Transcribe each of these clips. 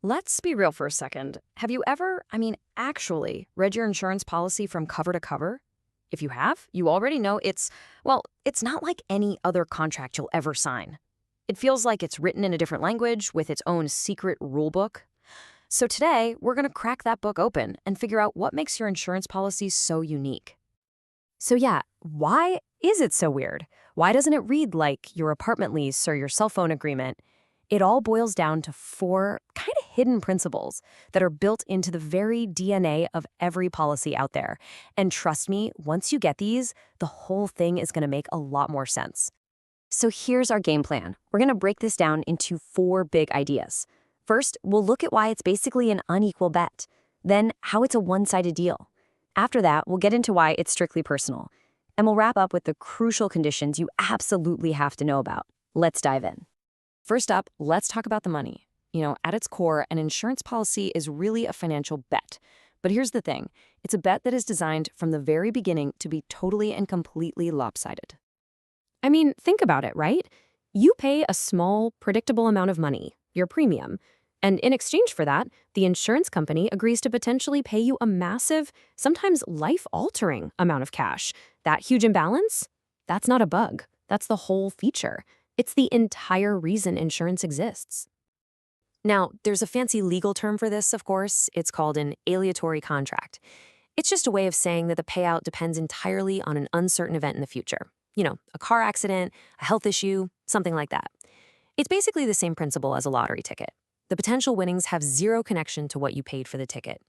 Let's be real for a second. Have you ever, actually read your insurance policy from cover to cover? If you have, you already know it's not like any other contract you'll ever sign. It feels like it's written in a different language with its own secret rule book. So today, we're going to crack that book open and figure out what makes your insurance policy so unique. So yeah, why is it so weird? Why doesn't it read like your apartment lease or your cell phone agreement? It all boils down to four kind of hidden principles that are built into the very DNA of every policy out there. And trust me, once you get these, the whole thing is going to make a lot more sense. So here's our game plan. We're going to break this down into four big ideas. First, we'll look at why it's basically an unequal bet. Then, how it's a one-sided deal. After that, we'll get into why it's strictly personal. And we'll wrap up with the crucial conditions you absolutely have to know about. Let's dive in. First up, let's talk about the money. At its core, an insurance policy is really a financial bet. But here's the thing. It's a bet that is designed from the very beginning to be totally and completely lopsided. Think about it, right? You pay a small, predictable amount of money, your premium. And in exchange for that, the insurance company agrees to potentially pay you a massive, sometimes life-altering amount of cash. That huge imbalance? That's not a bug. That's the whole feature. It's the entire reason insurance exists. Now, there's a fancy legal term for this, of course. It's called an aleatory contract. It's just a way of saying that the payout depends entirely on an uncertain event in the future. A car accident, a health issue, something like that. It's basically the same principle as a lottery ticket. The potential winnings have zero connection to what you paid for the ticket.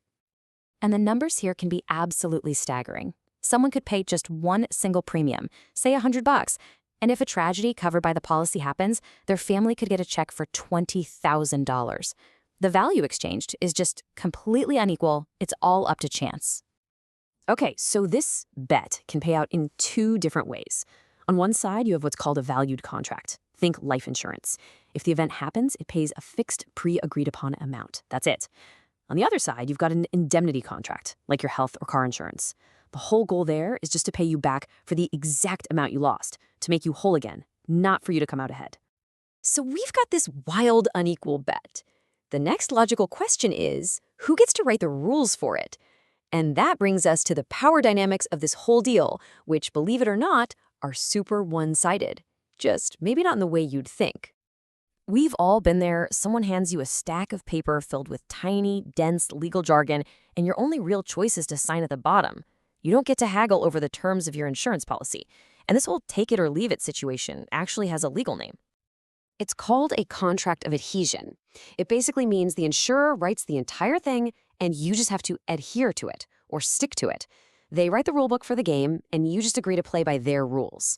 And the numbers here can be absolutely staggering. Someone could pay just one single premium, say $100, and if a tragedy covered by the policy happens, their family could get a check for $20,000. The value exchanged is just completely unequal. It's all up to chance. Okay, so this bet can pay out in two different ways. On one side, you have what's called a valued contract. Think life insurance. If the event happens, it pays a fixed pre-agreed-upon amount. That's it. On the other side, you've got an indemnity contract, like your health or car insurance. The whole goal there is just to pay you back for the exact amount you lost, to make you whole again, not for you to come out ahead. So we've got this wild, unequal bet. The next logical question is, who gets to write the rules for it? And that brings us to the power dynamics of this whole deal, which, believe it or not, are super one-sided. Just maybe not in the way you'd think. We've all been there. Someone hands you a stack of paper filled with tiny, dense legal jargon, and your only real choice is to sign at the bottom. You don't get to haggle over the terms of your insurance policy. And this whole take-it-or-leave-it situation actually has a legal name. It's called a contract of adhesion. It basically means the insurer writes the entire thing, and you just have to adhere to it, or stick to it. They write the rulebook for the game, and you just agree to play by their rules.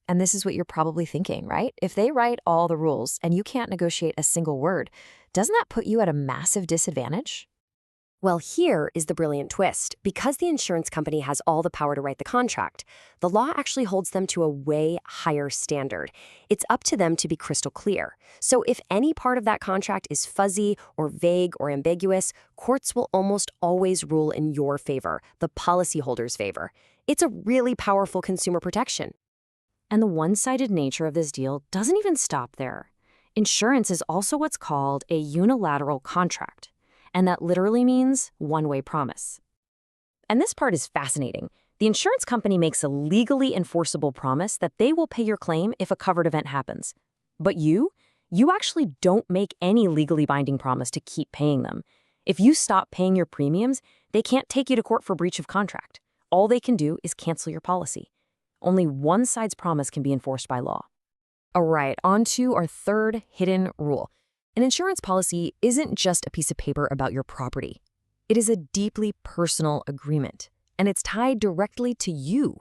And this is what you're probably thinking, right? If they write all the rules and you can't negotiate a single word, doesn't that put you at a massive disadvantage? Well, here is the brilliant twist. Because the insurance company has all the power to write the contract, the law actually holds them to a way higher standard. It's up to them to be crystal clear. So if any part of that contract is fuzzy or vague or ambiguous, courts will almost always rule in your favor, the policyholder's favor. It's a really powerful consumer protection. And the one-sided nature of this deal doesn't even stop there. Insurance is also what's called a unilateral contract. And that literally means one-way promise. And this part is fascinating. The insurance company makes a legally enforceable promise that they will pay your claim if a covered event happens. But you actually don't make any legally binding promise to keep paying them. If you stop paying your premiums, they can't take you to court for breach of contract. All they can do is cancel your policy. Only one side's promise can be enforced by law. All right, on to our third hidden rule. An insurance policy isn't just a piece of paper about your property. It is a deeply personal agreement, and it's tied directly to you.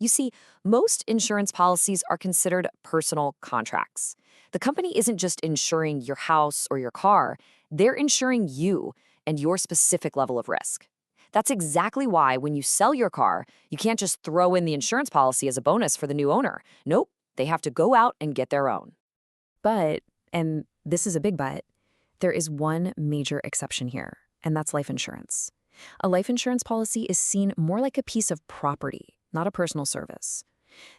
You see, most insurance policies are considered personal contracts. The company isn't just insuring your house or your car, they're insuring you and your specific level of risk. That's exactly why when you sell your car, you can't just throw in the insurance policy as a bonus for the new owner. Nope, they have to go out and get their own. But, and this is a big but, there is one major exception here, and that's life insurance. A life insurance policy is seen more like a piece of property, not a personal service.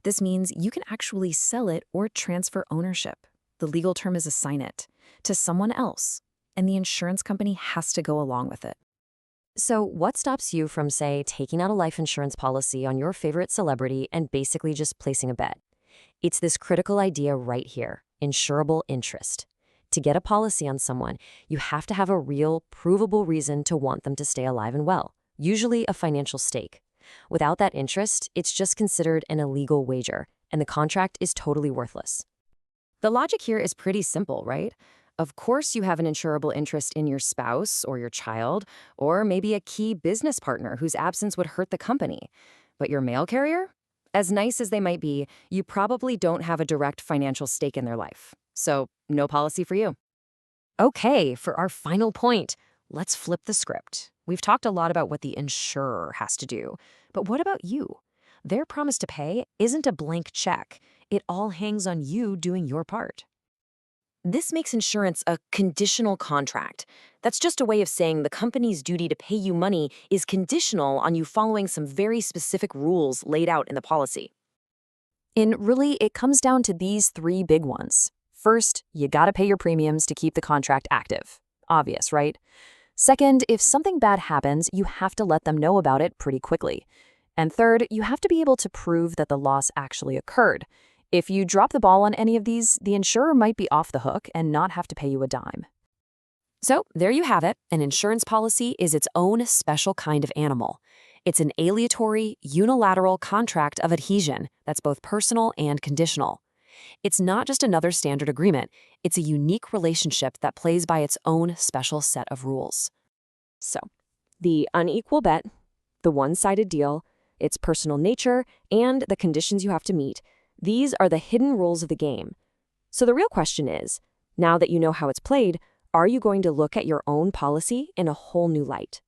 This means you can actually sell it or transfer ownership. The legal term is assign it to someone else. and the insurance company has to go along with it. So, what stops you from, say, taking out a life insurance policy on your favorite celebrity and basically just placing a bet? It's this critical idea right here, insurable interest. To get a policy on someone, you have to have a real, provable reason to want them to stay alive and well, usually a financial stake. Without that interest, it's just considered an illegal wager, and the contract is totally worthless. The logic here is pretty simple, right? Of course, you have an insurable interest in your spouse or your child, or maybe a key business partner whose absence would hurt the company. But your mail carrier? As nice as they might be, you probably don't have a direct financial stake in their life. So, no policy for you. Okay, for our final point, let's flip the script. We've talked a lot about what the insurer has to do, but what about you? Their promise to pay isn't a blank check. It all hangs on you doing your part. This makes insurance a conditional contract. That's just a way of saying the company's duty to pay you money is conditional on you following some very specific rules laid out in the policy. And really, it comes down to these three big ones. First, you gotta pay your premiums to keep the contract active. Obvious, right? Second, if something bad happens, you have to let them know about it pretty quickly. And third, you have to be able to prove that the loss actually occurred. If you drop the ball on any of these, the insurer might be off the hook and not have to pay you a dime. So there you have it. An insurance policy is its own special kind of animal. It's an aleatory, unilateral contract of adhesion that's both personal and conditional. It's not just another standard agreement. It's a unique relationship that plays by its own special set of rules. So, the unequal bet, the one-sided deal, its personal nature, and the conditions you have to meet, these are the hidden rules of the game. So the real question is, now that you know how it's played, are you going to look at your own policy in a whole new light?